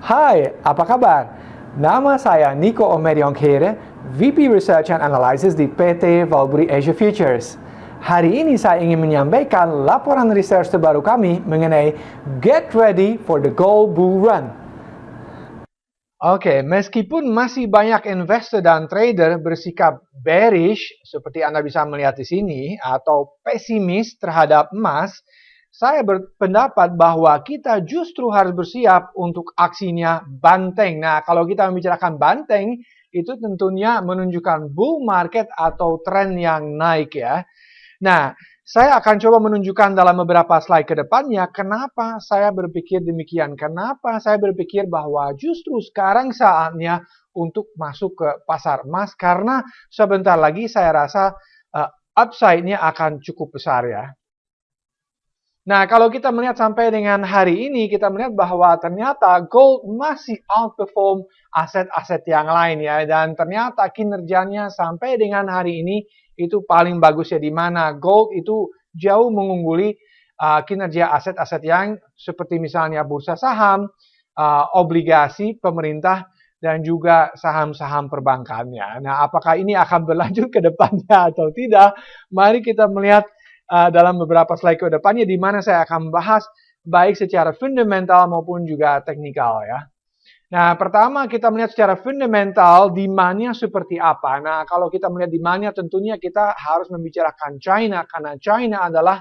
Hai, apa kabar? Nama saya Nico Omeriongkere, VP Research and Analysis di PT Valbury Asia Futures. Hari ini saya ingin menyampaikan laporan research terbaru kami mengenai Get Ready for the Gold Bull Run. Oke, meskipun masih banyak investor dan trader bersikap bearish, seperti Anda bisa melihat di sini, atau pesimis terhadap emas, saya berpendapat bahwa kita justru harus bersiap untuk aksinya banteng. Nah, kalau kita membicarakan banteng, itu tentunya menunjukkan bull market atau tren yang naik ya. Nah, saya akan coba menunjukkan dalam beberapa slide ke depannya kenapa saya berpikir demikian. Kenapa saya berpikir bahwa justru sekarang saatnya untuk masuk ke pasar emas. Karena sebentar lagi saya rasa upside-nya akan cukup besar ya. Nah, kalau kita melihat sampai dengan hari ini, kita melihat bahwa ternyata gold masih outperform aset-aset yang lain ya. Dan ternyata kinerjanya sampai dengan hari ini itu paling bagus ya. Di mana gold itu jauh mengungguli kinerja aset-aset yang seperti misalnya bursa saham, obligasi pemerintah, dan juga saham-saham perbankannya. Nah, apakah ini akan berlanjut ke depannya atau tidak? Mari kita melihat dalam beberapa slide ke depannya di mana saya akan membahas baik secara fundamental maupun juga teknikal ya. Nah, pertama kita melihat secara fundamental demand-nya seperti apa. Nah, kalau kita melihat demand-nya tentunya kita harus membicarakan China karena China adalah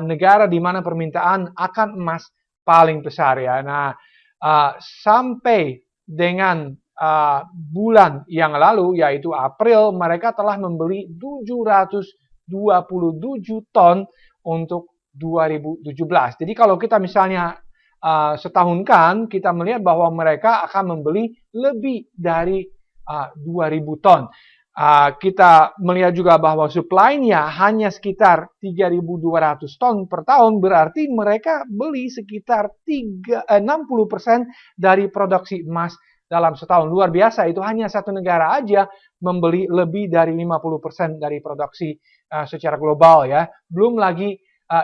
negara di mana permintaan akan emas paling besar ya. Nah, sampai dengan bulan yang lalu yaitu April mereka telah membeli 727 ton untuk 2017. Jadi kalau kita misalnya setahun kan, kita melihat bahwa mereka akan membeli lebih dari 2.000 ton. Kita melihat juga bahwa supply-nya hanya sekitar 3.200 ton per tahun, berarti mereka beli sekitar 60% dari produksi emas dalam setahun. Luar biasa, itu hanya satu negara aja membeli lebih dari 50% dari produksi secara global ya. Belum lagi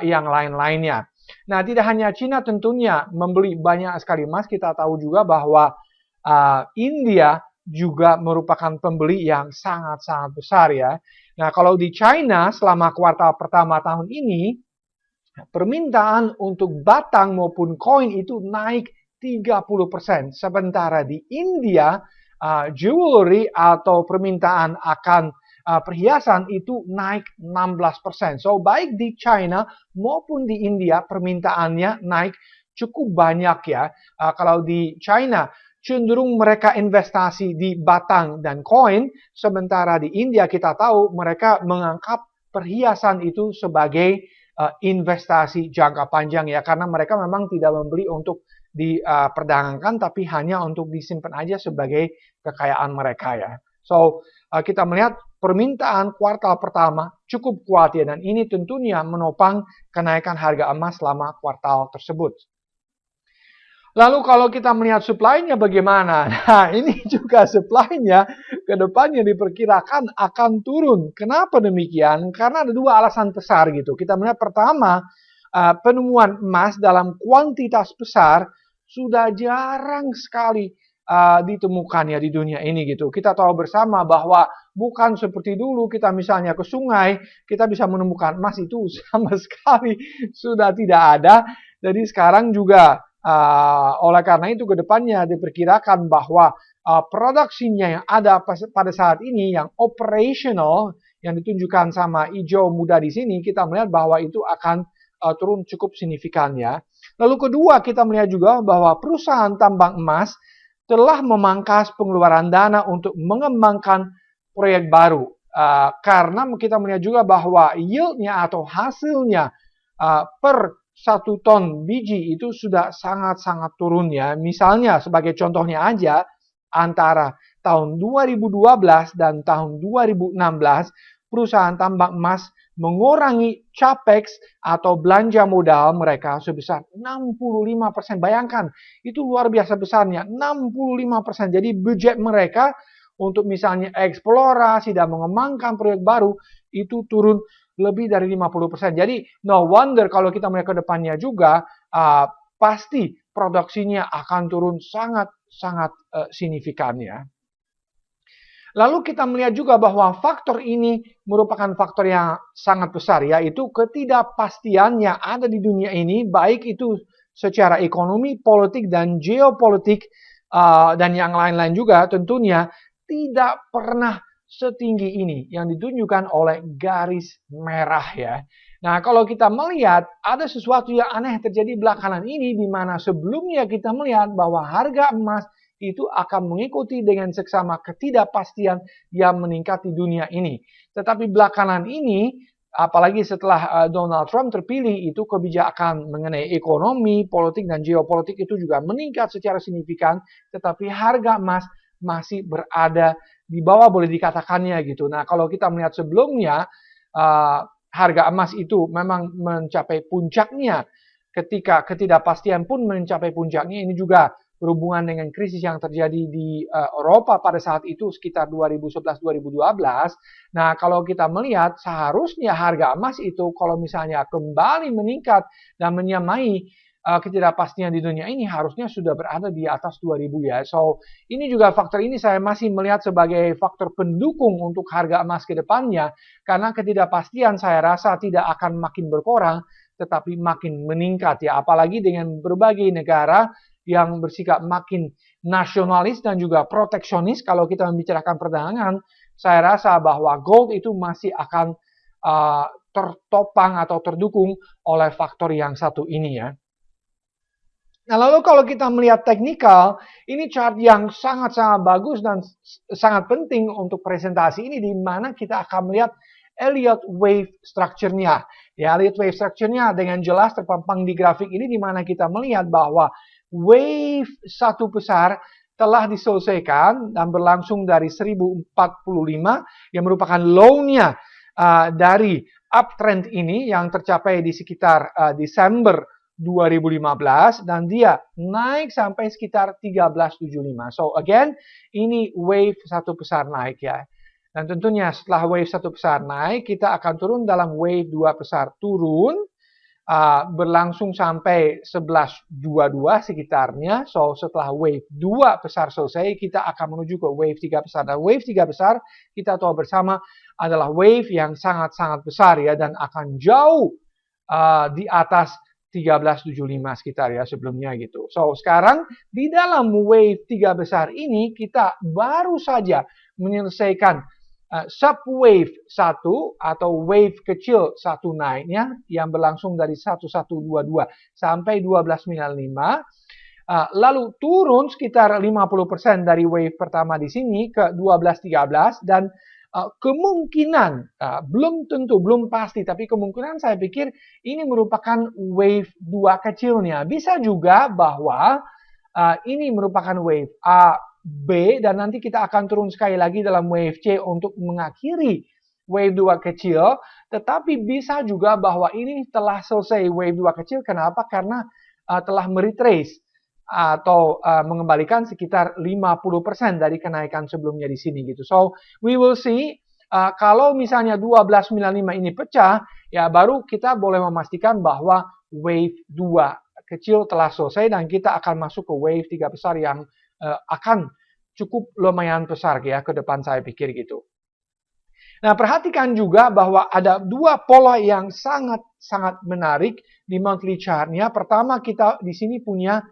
yang lain-lainnya. Nah, tidak hanya Cina tentunya membeli banyak sekali emas, kita tahu juga bahwa India juga merupakan pembeli yang sangat-sangat besar ya. Nah, kalau di China selama kuartal pertama tahun ini, permintaan untuk batang maupun koin itu naik 30%. Sementara di India, jewelry atau permintaan akan perhiasan itu naik 16%. So, baik di China maupun di India permintaannya naik cukup banyak ya. Kalau di China cenderung mereka investasi di batang dan koin, sementara di India kita tahu mereka menganggap perhiasan itu sebagai investasi jangka panjang ya, karena mereka memang tidak membeli untuk diperdagangkan tapi hanya untuk disimpan aja sebagai kekayaan mereka ya. So, kita melihat permintaan kuartal pertama cukup kuat ya, dan ini tentunya menopang kenaikan harga emas selama kuartal tersebut. Lalu kalau kita melihat supply-nya bagaimana? Nah, ini juga supply-nya ke depannya diperkirakan akan turun. Kenapa demikian? Karena ada dua alasan besar gitu. Kita melihat pertama, penemuan emas dalam kuantitas besar sudah jarang sekali ditemukan ya di dunia ini gitu. Kita tahu bersama bahwa bukan seperti dulu kita misalnya ke sungai, kita bisa menemukan emas itu sama sekali sudah tidak ada. Jadi sekarang juga oleh karena itu ke depannya diperkirakan bahwa produksinya yang ada pada saat ini yang operational yang ditunjukkan sama hijau muda di sini, kita melihat bahwa itu akan turun cukup signifikan ya. Lalu kedua, kita melihat juga bahwa perusahaan tambang emas telah memangkas pengeluaran dana untuk mengembangkan proyek baru. Karena kita melihat juga bahwa yield-nya atau hasilnya per 1 ton biji itu sudah sangat-sangat turun ya. Misalnya sebagai contohnya aja, antara tahun 2012 dan tahun 2016, perusahaan tambang emas mengurangi capex atau belanja modal mereka sebesar 65%. Bayangkan, itu luar biasa besarnya, 65%. Jadi budget mereka untuk misalnya eksplorasi dan mengembangkan proyek baru itu turun lebih dari 50%. Jadi no wonder kalau kita melihat ke depannya juga pasti produksinya akan turun sangat signifikan ya. Lalu kita melihat juga bahwa faktor ini merupakan faktor yang sangat besar, yaitu ketidakpastian yang ada di dunia ini, baik itu secara ekonomi, politik, dan geopolitik, dan yang lain-lain juga tentunya tidak pernah setinggi ini yang ditunjukkan oleh garis merah ya. Nah, kalau kita melihat ada sesuatu yang aneh terjadi belakangan ini, di mana sebelumnya kita melihat bahwa harga emas itu akan mengikuti dengan seksama ketidakpastian yang meningkat di dunia ini. Tetapi belakangan ini, apalagi setelah Donald Trump terpilih, itu kebijakan mengenai ekonomi, politik, dan geopolitik itu juga meningkat secara signifikan, tetapi harga emas masih berada di bawah, boleh dikatakannya gitu. Nah, kalau kita melihat sebelumnya, harga emas itu memang mencapai puncaknya, ketika ketidakpastian pun mencapai puncaknya. Ini juga berhubungan dengan krisis yang terjadi di Eropa pada saat itu sekitar 2011-2012. Nah, kalau kita melihat seharusnya harga emas itu kalau misalnya kembali meningkat dan menyamai ketidakpastian di dunia ini, harusnya sudah berada di atas 2000 ya. So, ini juga faktor ini saya masih melihat sebagai faktor pendukung untuk harga emas ke depannya, karena ketidakpastian saya rasa tidak akan makin berkurang, tetapi makin meningkat ya. Apalagi dengan berbagai negara yang bersikap makin nasionalis dan juga proteksionis. Kalau kita membicarakan perdagangan, saya rasa bahwa gold itu masih akan tertopang atau terdukung oleh faktor yang satu ini ya. Nah, lalu kalau kita melihat teknikal, ini chart yang sangat-sangat bagus dan sangat penting untuk presentasi ini, di mana kita akan melihat Elliott Wave Structure-nya. Ya, Elliott Wave Structure-nya dengan jelas terpampang di grafik ini, di mana kita melihat bahwa wave satu besar telah diselesaikan dan berlangsung dari 1045 yang merupakan low-nya dari uptrend ini yang tercapai di sekitar Desember 2015, dan dia naik sampai sekitar 1375. So again, ini wave satu besar naik ya. Dan tentunya setelah wave satu besar naik, kita akan turun dalam wave dua besar turun, berlangsung sampai 1122 sekitarnya. So, setelah wave 2 besar selesai, kita akan menuju ke wave 3 besar. Dan wave 3 besar, kita tahu bersama, adalah wave yang sangat-sangat besar ya, dan akan jauh di atas 1375 sekitar ya sebelumnya gitu. So, sekarang di dalam wave 3 besar ini, kita baru saja menyelesaikan subwave 1 atau wave kecil 1 naiknya yang berlangsung dari 1122 sampai 1295, lalu turun sekitar 50% dari wave pertama di sini ke 1213, dan kemungkinan, belum tentu, belum pasti, tapi kemungkinan saya pikir ini merupakan wave 2 kecilnya. Bisa juga bahwa ini merupakan wave A, B, dan nanti kita akan turun sekali lagi dalam wave C untuk mengakhiri wave 2 kecil. Tetapi bisa juga bahwa ini telah selesai wave 2 kecil. Kenapa? Karena telah meretrace atau mengembalikan sekitar 50% dari kenaikan sebelumnya di sini gitu. So, we will see. Kalau misalnya 1295 ini pecah, ya baru kita boleh memastikan bahwa wave 2 kecil telah selesai dan kita akan masuk ke wave 3 besar yang akan cukup lumayan besar ya ke depan, saya pikir gitu. Nah, perhatikan juga bahwa ada dua pola yang sangat-sangat menarik di monthly chart-nya. Pertama, kita di sini punya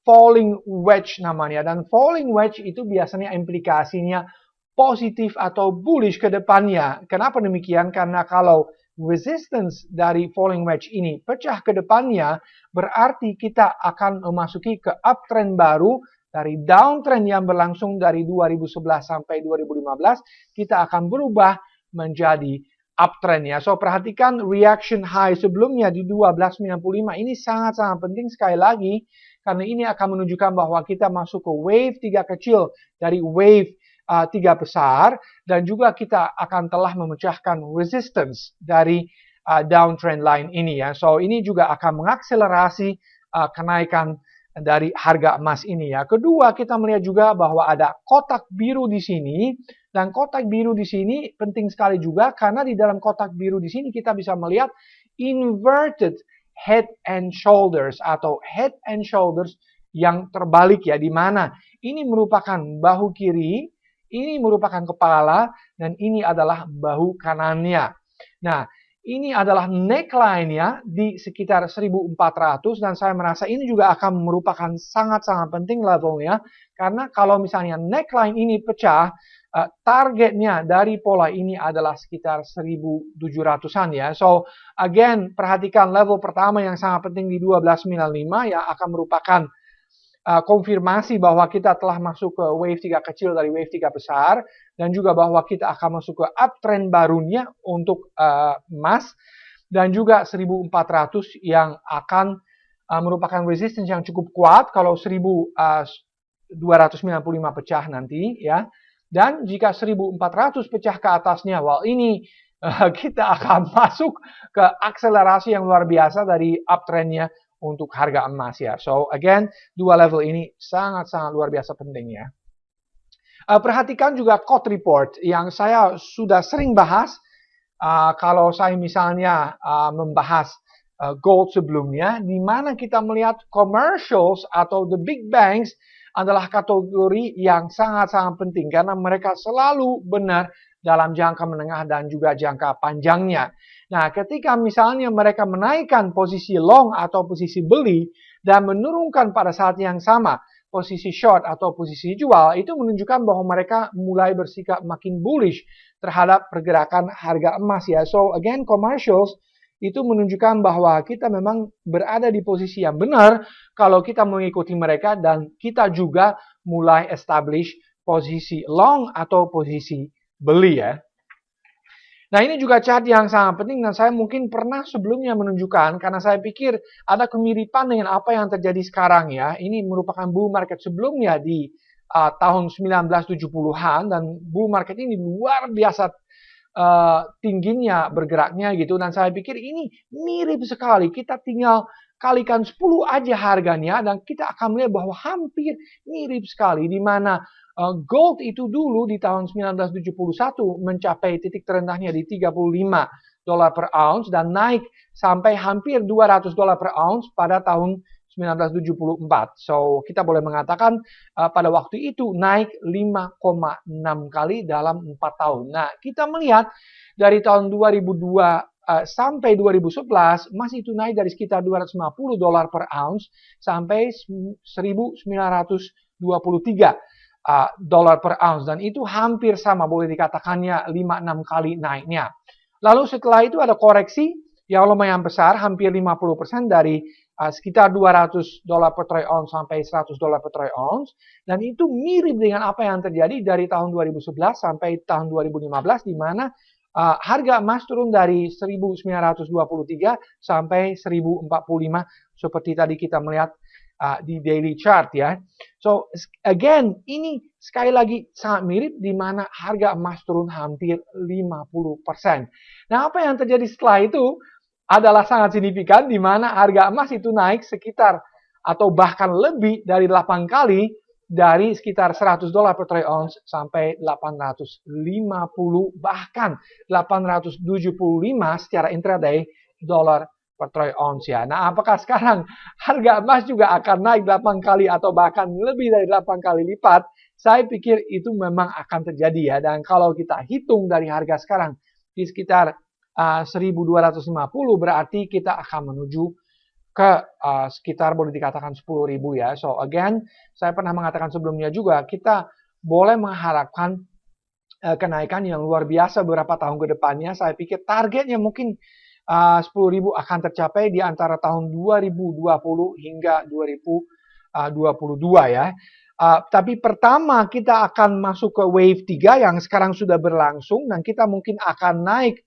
falling wedge namanya, dan falling wedge itu biasanya implikasinya positif atau bullish ke depannya. Kenapa demikian? Karena kalau resistance dari falling wedge ini pecah ke depannya, berarti kita akan memasuki ke uptrend baru. Dari downtrend yang berlangsung dari 2011 sampai 2015, kita akan berubah menjadi uptrend ya. So, perhatikan reaction high sebelumnya di 1295 ini sangat-sangat penting sekali lagi, karena ini akan menunjukkan bahwa kita masuk ke wave 3 kecil dari wave 3 besar, dan juga kita akan telah memecahkan resistance dari downtrend line ini ya. So, ini juga akan mengakselerasi kenaikan dari harga emas ini ya. Kedua, kita melihat juga bahwa ada kotak biru di sini, dan kotak biru di sini penting sekali juga, karena di dalam kotak biru di sini kita bisa melihat inverted head and shoulders atau head and shoulders yang terbalik ya, di mana ini merupakan bahu kiri, ini merupakan kepala, dan ini adalah bahu kanannya. Nah, ini adalah neckline-nya di sekitar 1400 dan saya merasa ini juga akan merupakan sangat-sangat penting levelnya, karena kalau misalnya neckline ini pecah, targetnya dari pola ini adalah sekitar 1700-an ya. So, again, perhatikan level pertama yang sangat penting di 1295 yang akan merupakan konfirmasi bahwa kita telah masuk ke wave 3 kecil dari wave 3 besar, dan juga bahwa kita akan masuk ke uptrend barunya untuk emas, dan juga 1400 yang akan merupakan resistance yang cukup kuat kalau 1295 pecah nanti ya. Dan jika 1400 pecah ke atasnya, well ini kita akan masuk ke akselerasi yang luar biasa dari uptrendnya untuk harga emas ya. So again, dua level ini sangat-sangat luar biasa penting ya. Perhatikan juga quote report yang saya sudah sering bahas. Kalau saya misalnya membahas gold sebelumnya, di mana kita melihat commercials atau the big banks adalah kategori yang sangat-sangat penting karena mereka selalu benar dalam jangka menengah dan juga jangka panjangnya. Nah, ketika misalnya mereka menaikkan posisi long atau posisi beli dan menurunkan pada saat yang sama posisi short atau posisi jual, itu menunjukkan bahwa mereka mulai bersikap makin bullish terhadap pergerakan harga emas ya. So again, commercials itu menunjukkan bahwa kita memang berada di posisi yang benar kalau kita mengikuti mereka dan kita juga mulai establish posisi long atau posisi beli ya. Nah, ini juga chart yang sangat penting dan saya mungkin pernah sebelumnya menunjukkan karena saya pikir ada kemiripan dengan apa yang terjadi sekarang ya. Ini merupakan bull market sebelumnya di tahun 1970-an dan bull market ini luar biasa tingginya bergeraknya gitu, dan saya pikir ini mirip sekali. Kita tinggal kalikan 10 aja harganya dan kita akan melihat bahwa hampir mirip sekali, di mana gold itu dulu di tahun 1971 mencapai titik terendahnya di 35 dolar per ounce dan naik sampai hampir 200 dolar per ounce pada tahun 1974. So, kita boleh mengatakan pada waktu itu naik 5,6 kali dalam 4 tahun. Nah, kita melihat dari tahun 2002 sampai 2011 masih itu naik dari sekitar 250 dolar per ounce sampai 1923 dolar per ounce, dan itu hampir sama, boleh dikatakannya 5-6 kali naiknya. Lalu setelah itu ada koreksi yang lumayan besar, hampir 50% dari sekitar 200 dolar per troy ounce sampai 100 dolar per troy ounce, dan itu mirip dengan apa yang terjadi dari tahun 2011 sampai tahun 2015, di mana harga emas turun dari 1923 sampai 1045 seperti tadi kita melihat di daily chart ya. So again, ini sekali lagi sangat mirip di mana harga emas turun hampir 50%. Nah, apa yang terjadi setelah itu adalah sangat signifikan, di mana harga emas itu naik sekitar atau bahkan lebih dari 8 kali, dari sekitar 100 dolar per troy ounce sampai 850 bahkan 875 secara intraday dolar per troy ounce ya. Nah, apakah sekarang harga emas juga akan naik 8 kali atau bahkan lebih dari 8 kali lipat? Saya pikir itu memang akan terjadi ya. Dan kalau kita hitung dari harga sekarang di sekitar 1250, berarti kita akan menuju ke sekitar boleh dikatakan 10.000 ya. So again, saya pernah mengatakan sebelumnya juga, kita boleh mengharapkan kenaikan yang luar biasa beberapa tahun ke depannya. Saya pikir targetnya mungkin 10.000 akan tercapai di antara tahun 2020 hingga 2022 ya. Tapi pertama kita akan masuk ke wave 3 yang sekarang sudah berlangsung, dan kita mungkin akan naik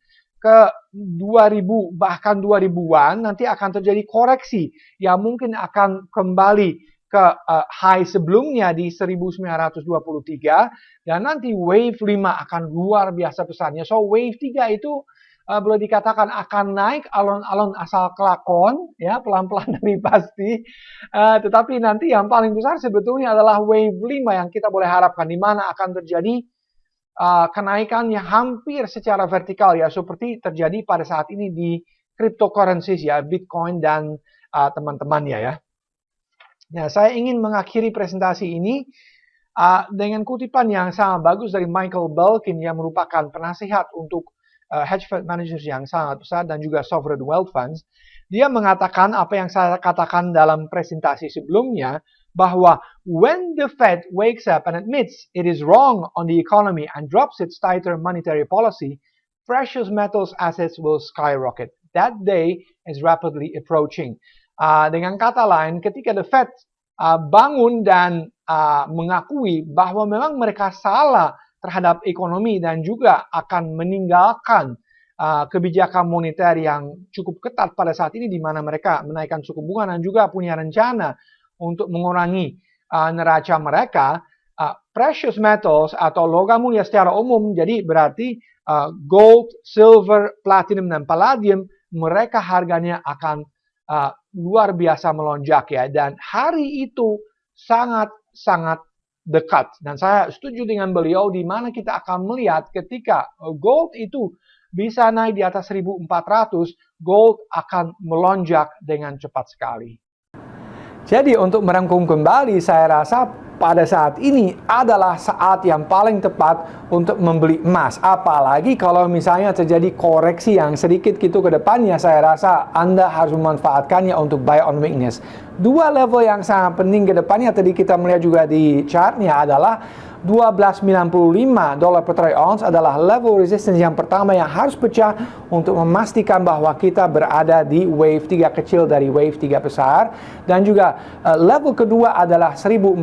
ke 2000 bahkan 2000-an, nanti akan terjadi koreksi yang mungkin akan kembali ke high sebelumnya di 1923, dan nanti wave 5 akan luar biasa besarnya. So wave 3 itu boleh dikatakan akan naik alon-alon asal kelakon ya, pelan-pelan tapi pasti. Tetapi nanti yang paling besar sebetulnya adalah wave 5 yang kita boleh harapkan, di mana akan terjadi kenaikan yang hampir secara vertikal ya, seperti terjadi pada saat ini di cryptocurrencies ya, Bitcoin dan teman-temannya ya. Ya, saya ingin mengakhiri presentasi ini dengan kutipan yang sangat bagus dari Michael Belkin yang merupakan penasihat untuk hedge fund managers yang sangat besar dan juga sovereign wealth funds. Dia mengatakan apa yang saya katakan dalam presentasi sebelumnya, bahwa when the Fed wakes up and admits it is wrong on the economy and drops its tighter monetary policy, precious metals assets will skyrocket. That day is rapidly approaching. Dengan kata lain, ketika the Fed bangun dan mengakui bahwa memang mereka salah terhadap ekonomi dan juga akan meninggalkan kebijakan moneter yang cukup ketat pada saat ini, di mana mereka menaikkan suku bunga dan juga punya rencana untuk mengurangi neraca mereka, precious metals atau logam mulia secara umum, jadi berarti gold, silver, platinum, dan palladium, mereka harganya akan luar biasa melonjak ya, dan hari itu sangat dekat. Dan saya setuju dengan beliau di mana kita akan melihat ketika gold itu bisa naik di atas 1.400, gold akan melonjak dengan cepat sekali. Jadi untuk merangkum kembali, saya rasa pada saat ini adalah saat yang paling tepat untuk membeli emas. Apalagi kalau misalnya terjadi koreksi yang sedikit gitu ke depannya, saya rasa Anda harus memanfaatkannya untuk buy on weakness. Dua level yang sangat penting ke depannya, tadi kita melihat juga di chartnya, adalah $12.95 per troy ounce adalah level resistance yang pertama yang harus pecah untuk memastikan bahwa kita berada di wave 3 kecil dari wave 3 besar. Dan juga level kedua adalah $1.400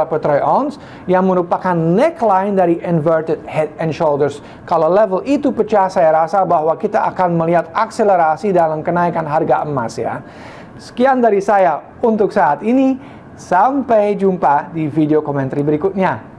per troy ounce yang merupakan neckline dari inverted head and shoulders. Kalau level itu pecah, saya rasa bahwa kita akan melihat akselerasi dalam kenaikan harga emas ya. Sekian dari saya untuk saat ini. Sampai jumpa di video komentar berikutnya.